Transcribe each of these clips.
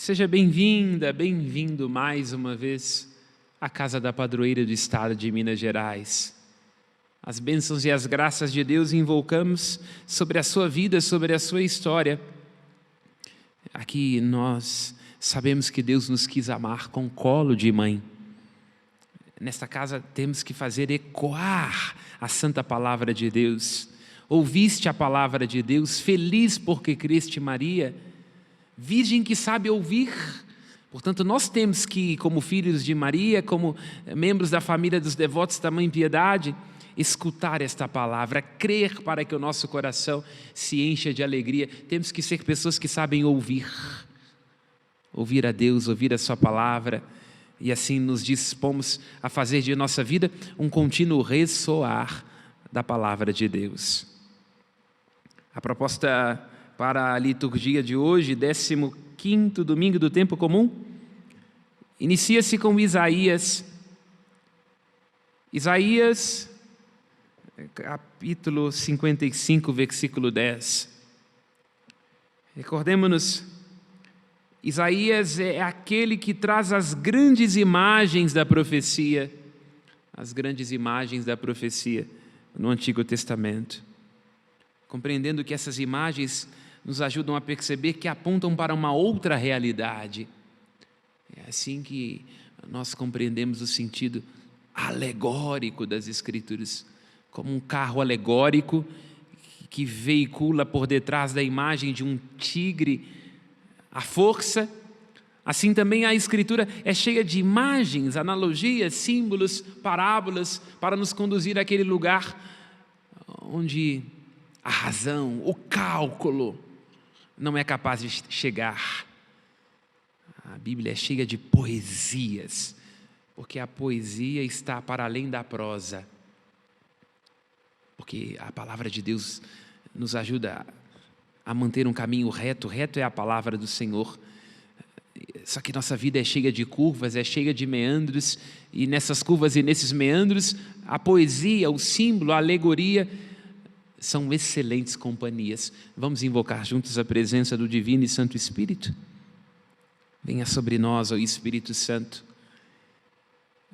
Seja bem-vinda, bem-vindo mais uma vez à Casa da Padroeira do Estado de Minas Gerais. As bênçãos e as graças de Deus invocamos sobre a sua vida, sobre a sua história. Aqui nós sabemos que Deus nos quis amar com colo de mãe. Nesta casa temos que fazer ecoar a santa palavra de Deus. Ouviste a palavra de Deus, feliz porque creste, Maria, virgem que sabe ouvir. Portanto, nós temos que, como filhos de Maria, como membros da família dos devotos da Mãe Piedade, escutar esta palavra, crer para que o nosso coração se encha de alegria. Temos que ser pessoas que sabem ouvir a Deus, ouvir a sua palavra, e assim nos dispomos a fazer de nossa vida um contínuo ressoar da palavra de Deus. A proposta para a liturgia de hoje, 15º domingo do tempo comum, inicia-se com Isaías, capítulo 55, versículo 10. Recordemos-nos, Isaías é aquele que traz as grandes imagens da profecia, no Antigo Testamento. Compreendendo que essas imagens nos ajudam a perceber que apontam para uma outra realidade. É assim que nós compreendemos o sentido alegórico das Escrituras, como um carro alegórico que veicula por detrás da imagem de um tigre a força. Assim também a Escritura é cheia de imagens, analogias, símbolos, parábolas, para nos conduzir àquele lugar onde a razão, o cálculo não é capaz de chegar. A Bíblia é cheia de poesias, porque a poesia está para além da prosa. Porque a palavra de Deus nos ajuda a manter um caminho reto. Reto é a palavra do Senhor. Só que nossa vida é cheia de curvas, é cheia de meandros, e nessas curvas e nesses meandros, a poesia, o símbolo, a alegoria, são excelentes companhias. Vamos invocar juntos a presença do Divino e Santo Espírito? Venha sobre nós, ó Espírito Santo.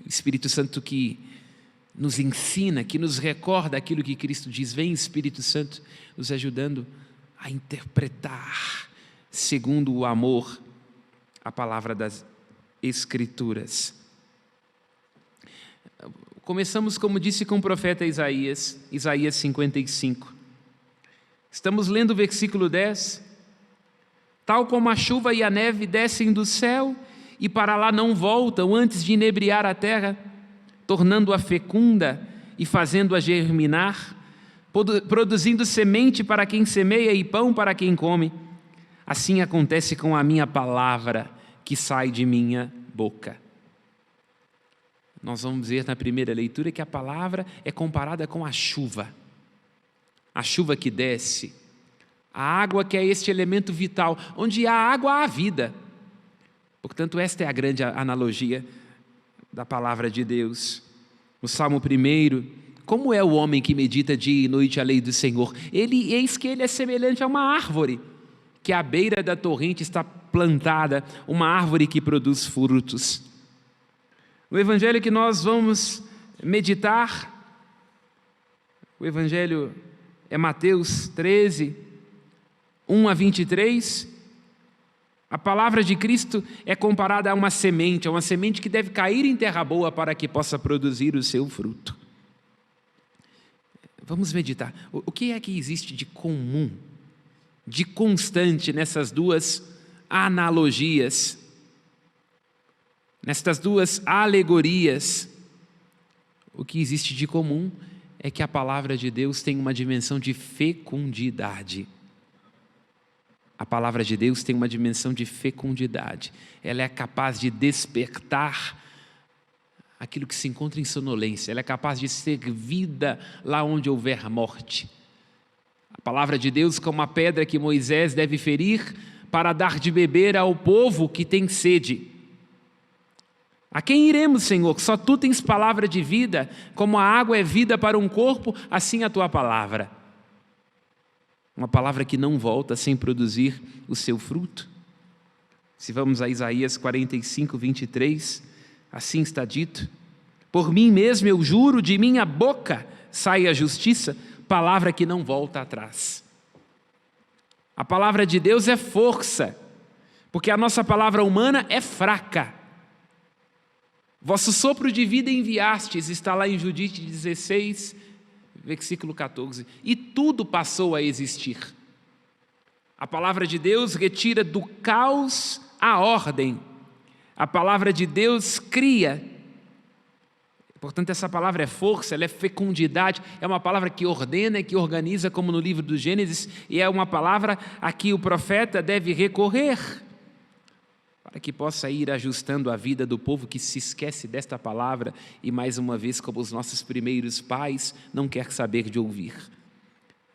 O Espírito Santo que nos ensina, que nos recorda aquilo que Cristo diz. Vem, Espírito Santo, nos ajudando a interpretar, segundo o amor, a palavra das Escrituras. Começamos, como disse, com o profeta Isaías 55. Estamos lendo o versículo 10. Tal como a chuva e a neve descem do céu e para lá não voltam antes de inebriar a terra, tornando-a fecunda e fazendo-a germinar, produzindo semente para quem semeia e pão para quem come. Assim acontece com a minha palavra que sai de minha boca. Nós vamos ver na primeira leitura que a palavra é comparada com a chuva que desce, a água que é este elemento vital, onde há água há vida. Portanto, esta é a grande analogia da palavra de Deus. No Salmo 1, como é o homem que medita dia e noite a lei do Senhor? Eis que ele é semelhante a uma árvore, que à beira da torrente está plantada, uma árvore que produz frutos. No evangelho que nós vamos meditar, o evangelho é Mateus 13, 1 a 23, a palavra de Cristo é comparada a uma semente que deve cair em terra boa para que possa produzir o seu fruto. Vamos meditar. O que é que existe de comum, de constante nessas duas analogias, nestas duas alegorias? O que existe de comum é que a palavra de Deus tem uma dimensão de fecundidade. A palavra de Deus tem uma dimensão de fecundidade. Ela é capaz de despertar aquilo que se encontra em sonolência. Ela é capaz de ser vida lá onde houver morte. A palavra de Deus, como a pedra que Moisés deve ferir para dar de beber ao povo que tem sede. A quem iremos, Senhor? Só Tu tens palavra de vida. Como a água é vida para um corpo, assim a Tua palavra. Uma palavra que não volta sem produzir o seu fruto. Se vamos a Isaías 45, 23, assim está dito: por mim mesmo eu juro, de minha boca sai a justiça, palavra que não volta atrás. A palavra de Deus é força, porque a nossa palavra humana é fraca. Vosso sopro de vida enviastes, está lá em Judite 16, versículo 14. E tudo passou a existir. A palavra de Deus retira do caos a ordem. A palavra de Deus cria. Portanto, essa palavra é força, ela é fecundidade, é uma palavra que ordena e que organiza, como no livro do Gênesis, e é uma palavra a que o profeta deve recorrer, para que possa ir ajustando a vida do povo que se esquece desta palavra e, mais uma vez, como os nossos primeiros pais, não quer saber de ouvir.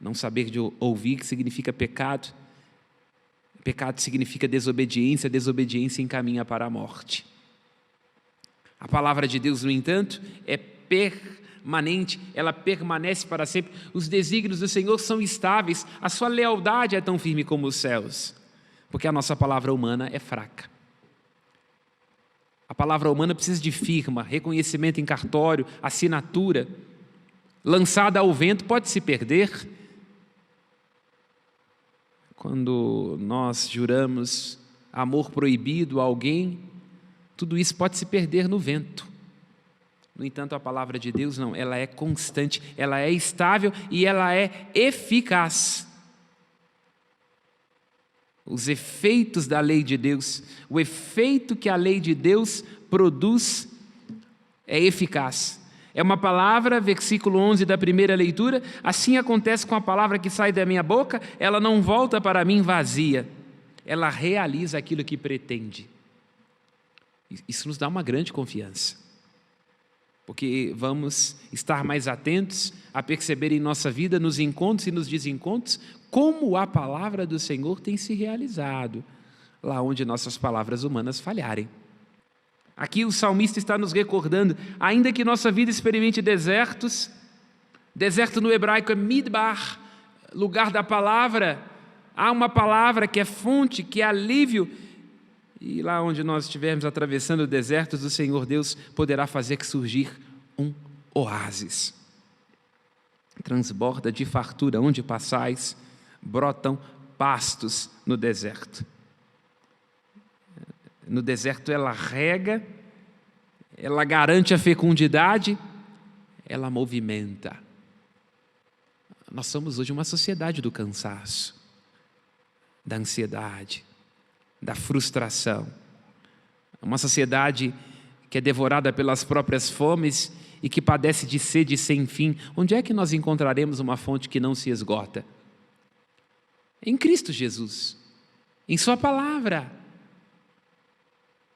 Não saber de ouvir significa pecado. Pecado significa desobediência, desobediência encaminha para a morte. A palavra de Deus, no entanto, é permanente, ela permanece para sempre. Os desígnios do Senhor são estáveis, a sua lealdade é tão firme como os céus, porque a nossa palavra humana é fraca. A palavra humana precisa de firma, reconhecimento em cartório, assinatura. Lançada ao vento, pode se perder. Quando nós juramos amor proibido a alguém, tudo isso pode se perder no vento. No entanto, a palavra de Deus não, ela é constante, ela é estável e ela é eficaz. Os efeitos da lei de Deus, o efeito que a lei de Deus produz é eficaz. É uma palavra, versículo 11 da primeira leitura, assim acontece com a palavra que sai da minha boca, ela não volta para mim vazia, ela realiza aquilo que pretende. Isso nos dá uma grande confiança, porque vamos estar mais atentos a perceber em nossa vida, nos encontros e nos desencontros, como a palavra do Senhor tem se realizado, lá onde nossas palavras humanas falharem. Aqui o salmista está nos recordando, ainda que nossa vida experimente desertos, deserto no hebraico é midbar, lugar da palavra, há uma palavra que é fonte, que é alívio, e lá onde nós estivermos atravessando desertos, o Senhor Deus poderá fazer que surgir um oásis. Transborda de fartura onde passais, brotam pastos no deserto. No deserto ela rega, ela garante a fecundidade, ela movimenta. Nós somos hoje uma sociedade do cansaço, da ansiedade, da frustração. Uma sociedade que é devorada pelas próprias fomes e que padece de sede sem fim. Onde é que nós encontraremos uma fonte que não se esgota? Em Cristo Jesus, em sua palavra.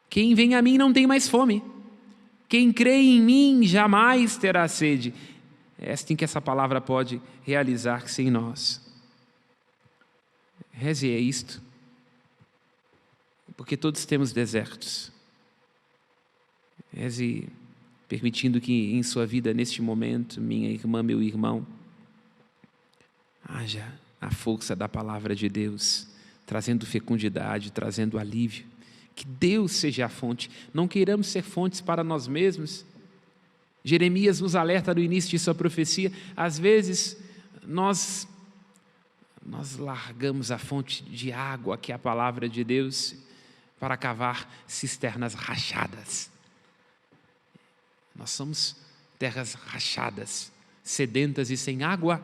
Quem vem a mim não tem mais fome. Quem crê em mim jamais terá sede. É assim que essa palavra pode realizar-se em nós. Reze é isto, porque todos temos desertos. Reze permitindo que em sua vida, neste momento, minha irmã, meu irmão, haja a força da palavra de Deus, trazendo fecundidade, trazendo alívio. Que Deus seja a fonte, não queiramos ser fontes para nós mesmos. Jeremias nos alerta no início de sua profecia, às vezes nós largamos a fonte de água, que é a palavra de Deus, para cavar cisternas rachadas. Nós somos terras rachadas, sedentas e sem água.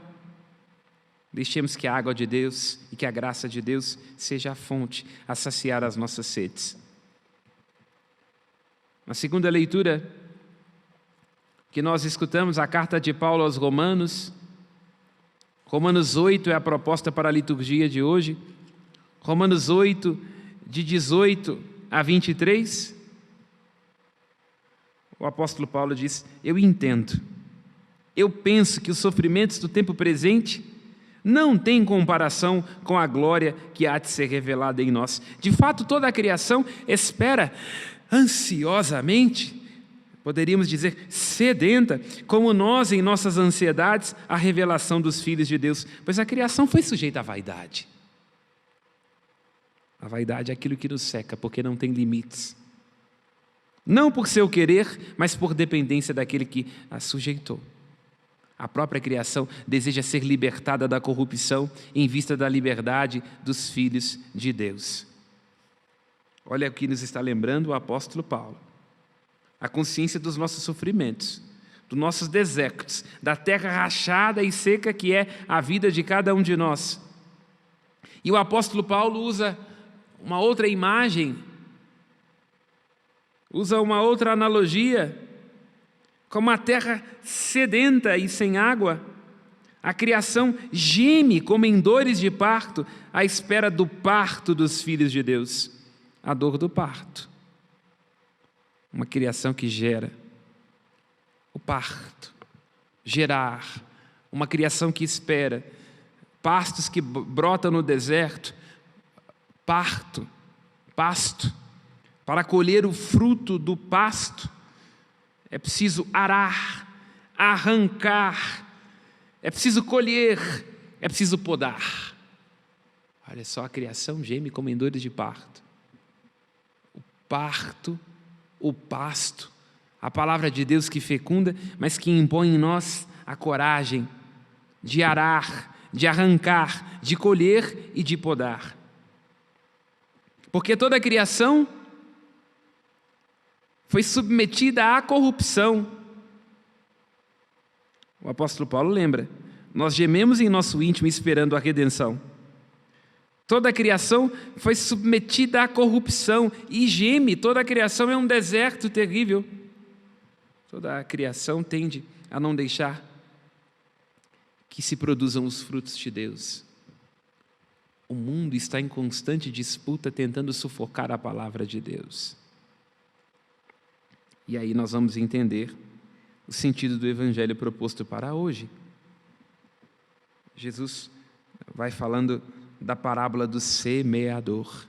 Deixemos que a água de Deus e que a graça de Deus seja a fonte a saciar as nossas sedes. Na segunda leitura que nós escutamos, a carta de Paulo aos Romanos, Romanos 8 é a proposta para a liturgia de hoje, Romanos 8, de 18 a 23, o apóstolo Paulo diz: eu entendo, eu penso que os sofrimentos do tempo presente não têm comparação com a glória que há de ser revelada em nós. De fato, toda a criação espera ansiosamente, poderíamos dizer sedenta, como nós em nossas ansiedades, a revelação dos filhos de Deus, pois a criação foi sujeita à vaidade. A vaidade é aquilo que nos seca, porque não tem limites. Não por seu querer, mas por dependência daquele que a sujeitou. A própria criação deseja ser libertada da corrupção em vista da liberdade dos filhos de Deus. Olha o que nos está lembrando o apóstolo Paulo. A consciência dos nossos sofrimentos, dos nossos desertos, da terra rachada e seca que é a vida de cada um de nós. E o apóstolo Paulo usa uma outra imagem, usa uma outra analogia, como a terra sedenta e sem água. A criação geme como em dores de parto, à espera do parto dos filhos de Deus. A dor do parto. Uma criação que gera. O parto. Gerar. Uma criação que espera. Pastos que brotam no deserto. Pasto. Para colher o fruto do pasto, é preciso arar, arrancar, é preciso colher, é preciso podar. Olha só, a criação geme como em dores de parto. O pasto, a palavra de Deus que fecunda, mas que impõe em nós a coragem de arar, de arrancar, de colher e de podar. Porque toda a criação foi submetida à corrupção. O apóstolo Paulo lembra, nós gememos em nosso íntimo esperando a redenção. Toda a criação foi submetida à corrupção e geme, toda a criação é um deserto terrível. Toda a criação tende a não deixar que se produzam os frutos de Deus. O mundo está em constante disputa tentando sufocar a palavra de Deus. E aí nós vamos entender o sentido do evangelho proposto para hoje. Jesus vai falando da parábola do semeador,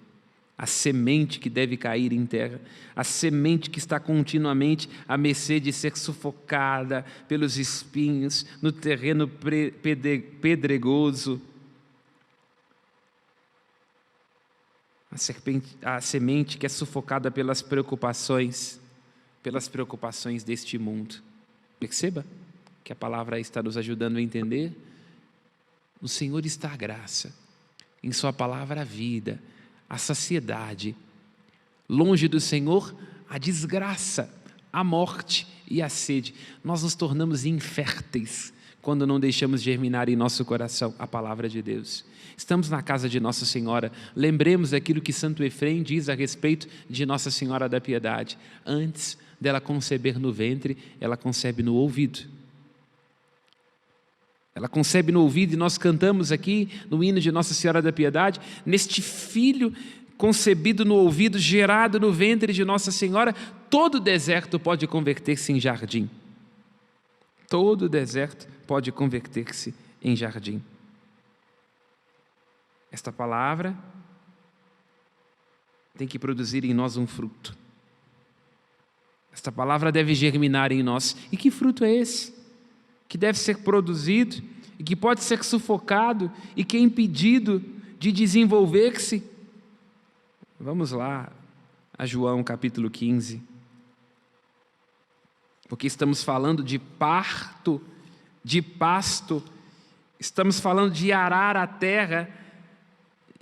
a semente que deve cair em terra, a semente que está continuamente à mercê de ser sufocada pelos espinhos, no terreno pedregoso. A semente que é sufocada pelas preocupações deste mundo. Perceba que a palavra está nos ajudando a entender. No Senhor está a graça, em sua palavra a vida, a saciedade. Longe do Senhor, a desgraça, a morte e a sede. Nós nos tornamos inférteis quando não deixamos germinar em nosso coração a palavra de Deus. Estamos na casa de Nossa Senhora, lembremos aquilo que Santo Efrém diz a respeito de Nossa Senhora da Piedade. Antes dela conceber no ventre, ela concebe no ouvido. Ela concebe no ouvido e nós cantamos aqui no hino de Nossa Senhora da Piedade, neste filho concebido no ouvido, gerado no ventre de Nossa Senhora, todo deserto pode converter-se em jardim. Todo deserto pode converter-se em jardim. Esta palavra tem que produzir em nós um fruto. Esta palavra deve germinar em nós. E que fruto é esse? Que deve ser produzido e que pode ser sufocado e que é impedido de desenvolver-se. Vamos lá a João capítulo 15. Porque estamos falando de parto, de pasto, estamos falando de arar a terra,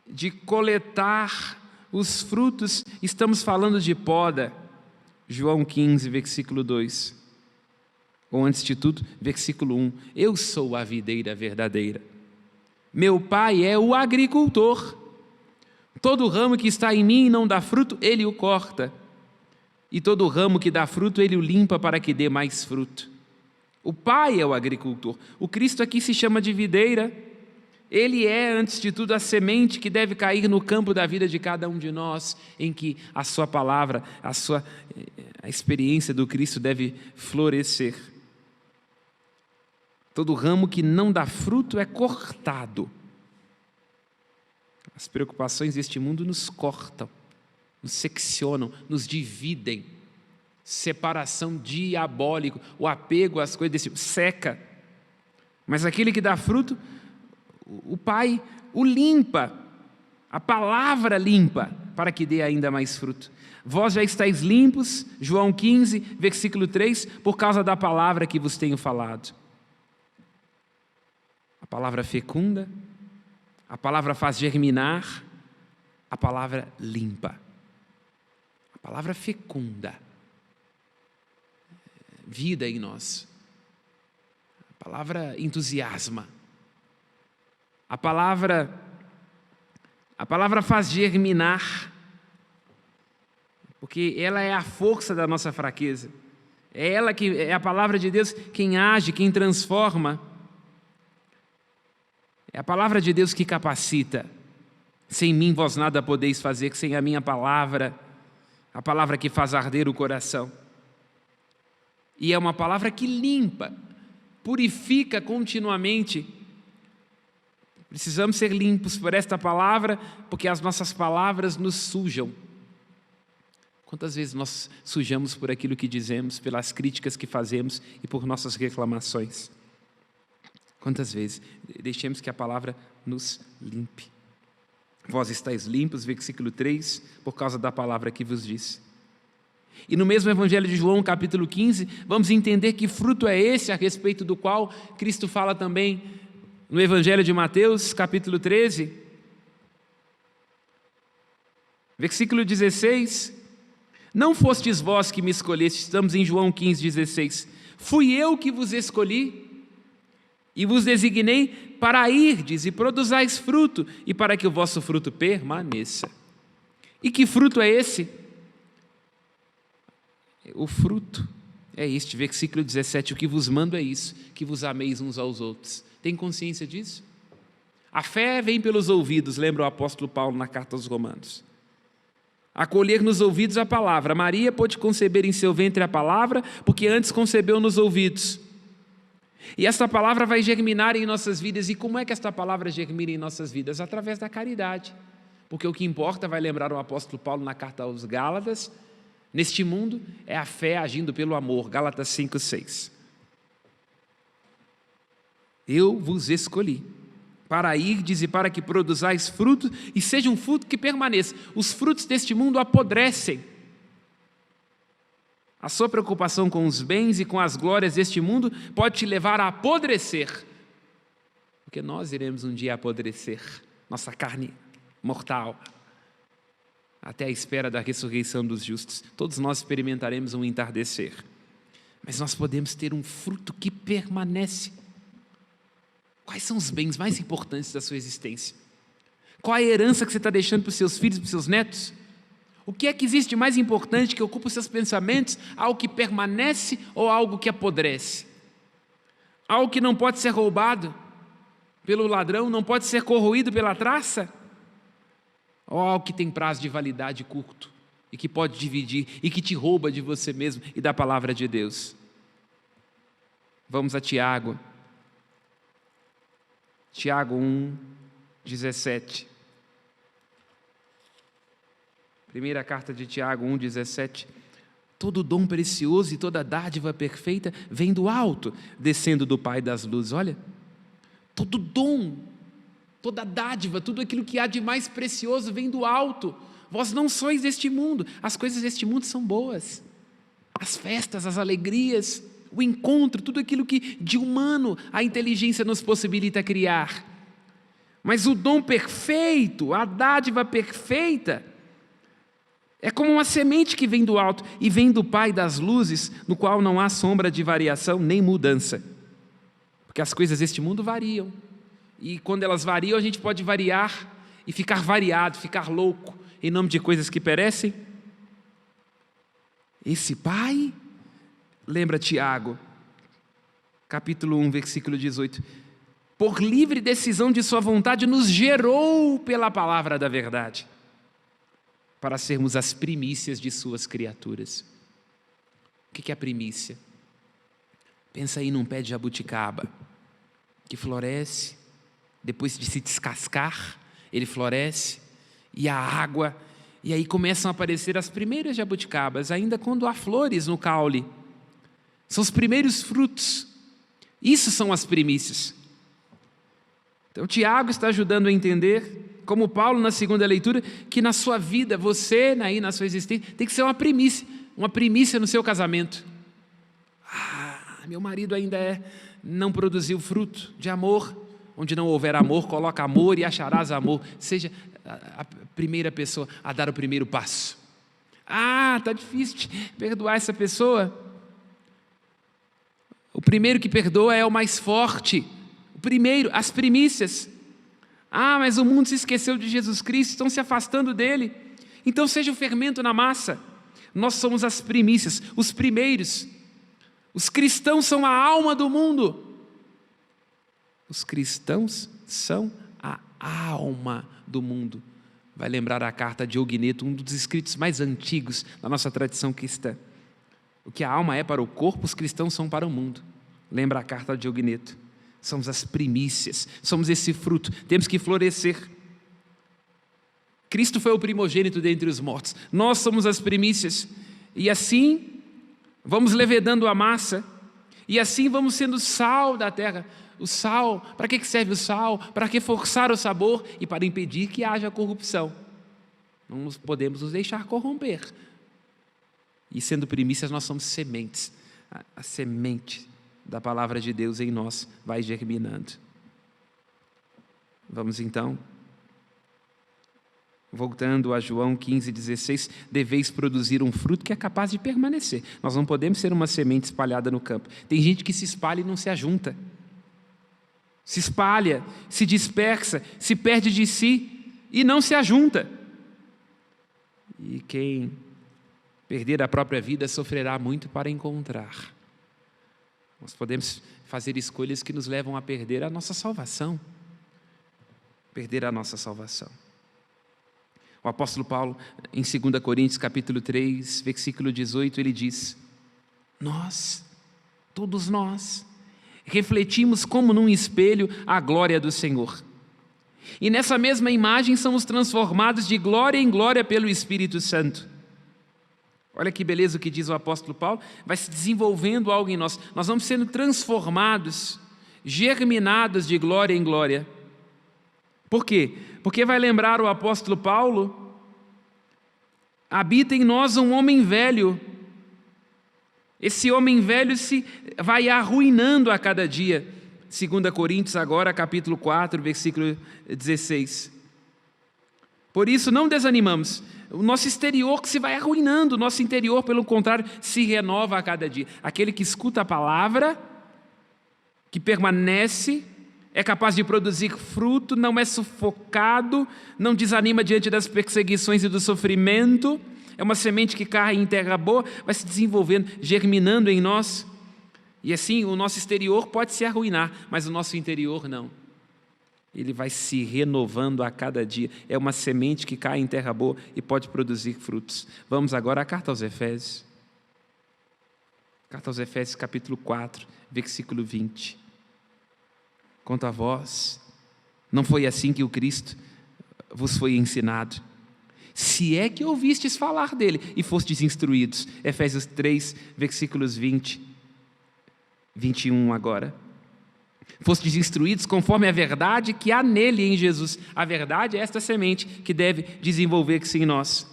de coletar os frutos, estamos falando de poda. João 15, versículo 2. Ou antes de tudo, versículo 1. Eu sou a videira verdadeira. Meu pai é o agricultor. Todo ramo que está em mim e não dá fruto, ele o corta. E todo ramo que dá fruto, ele o limpa para que dê mais fruto. O pai é o agricultor. O Cristo aqui se chama de videira. Ele é, antes de tudo, a semente que deve cair no campo da vida de cada um de nós, em que a sua palavra, a experiência do Cristo deve florescer. Todo ramo que não dá fruto é cortado. As preocupações deste mundo nos cortam, nos seccionam, nos dividem. Separação diabólica, o apego às coisas desse tipo, seca. Mas aquele que dá fruto, o Pai o limpa, A palavra limpa, para que dê ainda mais fruto. Vós já estáis limpos, João 15, versículo 3, por causa da palavra que vos tenho falado. A palavra fecunda, a palavra faz germinar, a palavra limpa. A palavra fecunda. Vida em nós. A palavra entusiasma. A palavra faz germinar, porque ela é a força da nossa fraqueza. É ela que é a palavra de Deus quem age, quem transforma. É a palavra de Deus que capacita. Sem mim vós nada podeis fazer, sem a minha palavra, a palavra que faz arder o coração. E é uma palavra que limpa, purifica continuamente. Precisamos ser limpos por esta palavra, porque as nossas palavras nos sujam. Quantas vezes nós sujamos por aquilo que dizemos, pelas críticas que fazemos e por nossas reclamações? Quantas vezes deixemos que a palavra nos limpe? Vós estáis limpos, versículo 3, por causa da palavra que vos disse. E no mesmo Evangelho de João, capítulo 15, vamos entender que fruto é esse a respeito do qual Cristo fala também no Evangelho de Mateus, capítulo 13, versículo 16. Não fostes vós que me escolhestes, estamos em João 15, 16. Fui eu que vos escolhi e vos designei para irdes e produzais fruto, e para que o vosso fruto permaneça. E que fruto é esse? O fruto é este, versículo 17, o que vos mando é isso, que vos ameis uns aos outros. Tem consciência disso? A fé vem pelos ouvidos, lembra o apóstolo Paulo na carta aos Romanos. Acolher nos ouvidos a palavra. Maria pôde conceber em seu ventre a palavra, porque antes concebeu nos ouvidos. E esta palavra vai germinar em nossas vidas. E como é que esta palavra germina em nossas vidas? Através da caridade. Porque o que importa, vai lembrar o apóstolo Paulo na carta aos Gálatas, neste mundo é a fé agindo pelo amor. Gálatas 5, 6. Eu vos escolhi para irdes e para que produzais fruto, e seja um fruto que permaneça. Os frutos deste mundo apodrecem. A sua preocupação com os bens e com as glórias deste mundo pode te levar a apodrecer, porque nós iremos um dia apodrecer, nossa carne mortal, até a espera da ressurreição dos justos. Todos nós experimentaremos um entardecer, mas nós podemos ter um fruto que permanece. Quais são os bens mais importantes da sua existência? Qual a herança que você está deixando para os seus filhos, para os seus netos? O que é que existe de mais importante que ocupa os seus pensamentos? Algo que permanece ou algo que apodrece? Algo que não pode ser roubado pelo ladrão, não pode ser corroído pela traça? Ou algo que tem prazo de validade curto e que pode dividir e que te rouba de você mesmo e da palavra de Deus? Vamos a Tiago. Tiago 1, 17. Primeira carta de Tiago 1, 17. Todo dom precioso e toda dádiva perfeita vem do alto, descendo do Pai das luzes. Olha, todo dom, toda dádiva, tudo aquilo que há de mais precioso vem do alto. Vós não sois deste mundo. As coisas deste mundo são boas. As festas, as alegrias, o encontro, tudo aquilo que de humano a inteligência nos possibilita criar. Mas o dom perfeito, a dádiva perfeita, é como uma semente que vem do alto e vem do Pai das luzes, no qual não há sombra de variação nem mudança. Porque as coisas deste mundo variam. E quando elas variam, a gente pode variar e ficar variado, ficar louco, em nome de coisas que perecem. Esse Pai, lembra Tiago, capítulo 1, versículo 18. Por livre decisão de sua vontade, nos gerou pela palavra da verdade, para sermos as primícias de suas criaturas. O que é a primícia? Pensa aí num pé de jabuticaba, que floresce, depois de se descascar, ele floresce, e a água, e aí começam a aparecer as primeiras jabuticabas, ainda quando há flores no caule. São os primeiros frutos. Isso são as primícias. Então Tiago está ajudando a entender como Paulo na segunda leitura, que na sua vida, você, aí na sua existência, tem que ser uma primícia no seu casamento. Meu marido ainda não produziu fruto de amor. Onde não houver amor, coloca amor e acharás amor. Seja a primeira pessoa a dar o primeiro passo. Está difícil de perdoar essa pessoa. O primeiro que perdoa é o mais forte. O primeiro, as primícias. Mas o mundo se esqueceu de Jesus Cristo, estão se afastando dele. Então seja o fermento na massa. Nós somos as primícias, os primeiros. Os cristãos são a alma do mundo. Os cristãos são a alma do mundo. Vai lembrar a carta de Ogneto, um dos escritos mais antigos da nossa tradição cristã. O que a alma é para o corpo, os cristãos são para o mundo. Lembra a carta de Ogneto? Somos as primícias, somos esse fruto, temos que florescer. Cristo foi o primogênito dentre os mortos, nós somos as primícias. E assim, vamos levedando a massa, e assim vamos sendo sal da terra. O sal, para que serve o sal? Para reforçar o sabor e para impedir que haja corrupção. Não podemos nos deixar corromper. E sendo primícias, nós somos sementes. A semente da palavra de Deus em nós vai germinando. Vamos então, voltando a João 15,16, deveis produzir um fruto que é capaz de permanecer. Nós não podemos ser uma semente espalhada no campo. Tem gente que se espalha e não se ajunta. Se espalha, se dispersa, se perde de si e não se ajunta. E quem perder a própria vida sofrerá muito para encontrar. Nós podemos fazer escolhas que nos levam a perder a nossa salvação. Perder a nossa salvação. O apóstolo Paulo, em 2 Coríntios capítulo 3, versículo 18, ele diz: nós, todos nós, refletimos como num espelho a glória do Senhor. E nessa mesma imagem somos transformados de glória em glória pelo Espírito Santo. Olha que beleza o que diz o apóstolo Paulo. Vai se desenvolvendo algo em nós. Nós vamos sendo transformados, germinados de glória em glória. Por quê? Porque vai lembrar o apóstolo Paulo, habita em nós um homem velho. Esse homem velho se vai arruinando a cada dia. 2 Coríntios agora, capítulo 4, versículo 16. Por isso não desanimamos. O nosso exterior que se vai arruinando, o nosso interior, pelo contrário, se renova a cada dia. Aquele que escuta a palavra, que permanece, é capaz de produzir fruto, não é sufocado, não desanima diante das perseguições e do sofrimento. É uma semente que cai em terra boa, vai se desenvolvendo, germinando em nós. E assim, o nosso exterior pode se arruinar, mas o nosso interior não. Ele vai se renovando a cada dia. É uma semente que cai em terra boa e pode produzir frutos. Vamos agora à carta aos Efésios. Carta aos Efésios, capítulo 4, versículo 20. Quanto a vós, não foi assim que o Cristo vos foi ensinado, se é que ouvistes falar dele e fostes instruídos. Efésios 3, versículos 20, 21 agora. Fostes instruídos conforme a verdade que há nele em Jesus. A verdade é esta semente que deve desenvolver-se em nós.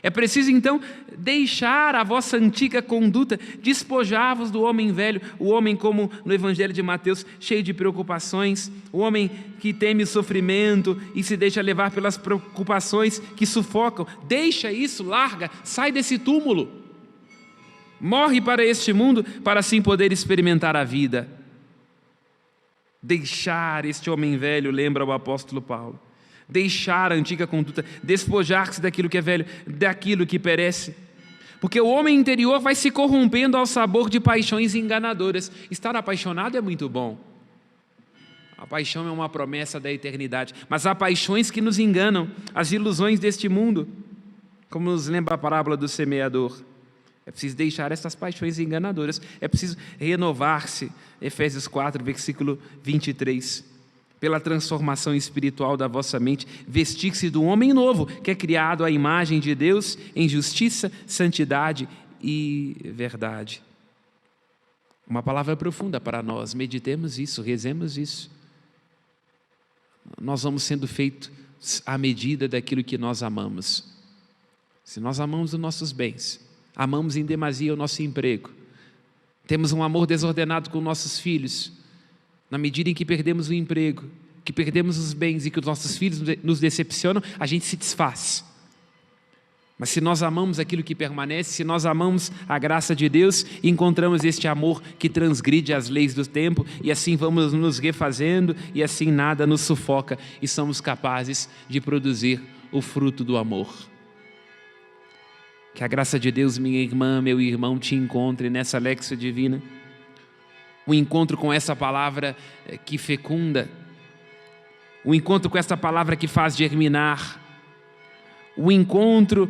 É preciso então deixar a vossa antiga conduta, despojar-vos do homem velho, o homem como no Evangelho de Mateus, cheio de preocupações, o homem que teme o sofrimento e se deixa levar pelas preocupações que sufocam. Deixa isso, larga, sai desse túmulo. Morre para este mundo para assim poder experimentar a vida. Deixar este homem velho, lembra o apóstolo Paulo. Deixar a antiga conduta, despojar-se daquilo que é velho, daquilo que perece. Porque o homem interior vai se corrompendo ao sabor de paixões enganadoras. Estar apaixonado é muito bom. A paixão é uma promessa da eternidade. Mas há paixões que nos enganam, as ilusões deste mundo. Como nos lembra a parábola do semeador. É preciso deixar essas paixões enganadoras. É preciso renovar-se. Efésios 4, versículo 23. Pela transformação espiritual da vossa mente, vestir-se do homem novo, que é criado à imagem de Deus, em justiça, santidade e verdade. Uma palavra profunda para nós, meditemos isso, rezemos isso. nós vamos sendo feitos à medida daquilo que nós amamos. Se nós amamos os nossos bens, amamos em demasia o nosso emprego, temos um amor desordenado com nossos filhos, na medida em que perdemos o emprego, que perdemos os bens e que os nossos filhos nos decepcionam, a gente se desfaz. Mas se nós amamos aquilo que permanece, se nós amamos a graça de Deus, encontramos este amor que transgride as leis do tempo, e assim vamos nos refazendo, e assim nada nos sufoca, e somos capazes de produzir o fruto do amor. Que a graça de Deus, minha irmã, meu irmão, te encontre nessa Léxio Divina, o encontro com essa palavra que fecunda, o encontro com essa palavra que faz germinar, o encontro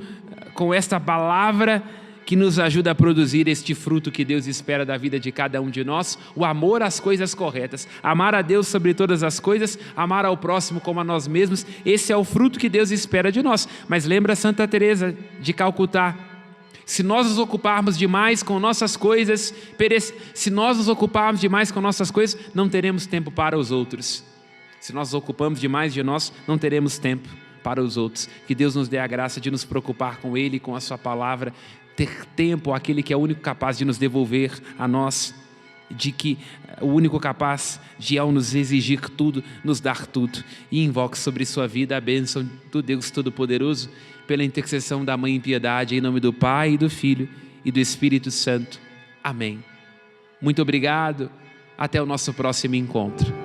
com esta palavra que nos ajuda a produzir este fruto que Deus espera da vida de cada um de nós, o amor às coisas corretas, amar a Deus sobre todas as coisas, amar ao próximo como a nós mesmos. Esse é o fruto que Deus espera de nós. Mas lembra Santa Teresa de Calcutá: se nós nos ocuparmos demais com nossas coisas, não teremos tempo para os outros. Se nós nos ocupamos demais de nós, não teremos tempo para os outros. Que Deus nos dê a graça de nos preocupar com Ele, com a sua palavra, ter tempo, aquele que é o único capaz de nos devolver a nós, de que o único capaz de, ao nos exigir tudo, nos dar tudo. E invoque sobre sua vida a bênção do Deus Todo-Poderoso, pela intercessão da Mãe em piedade, em nome do Pai, e do Filho e do Espírito Santo. Amém. Muito obrigado. Até o nosso próximo encontro.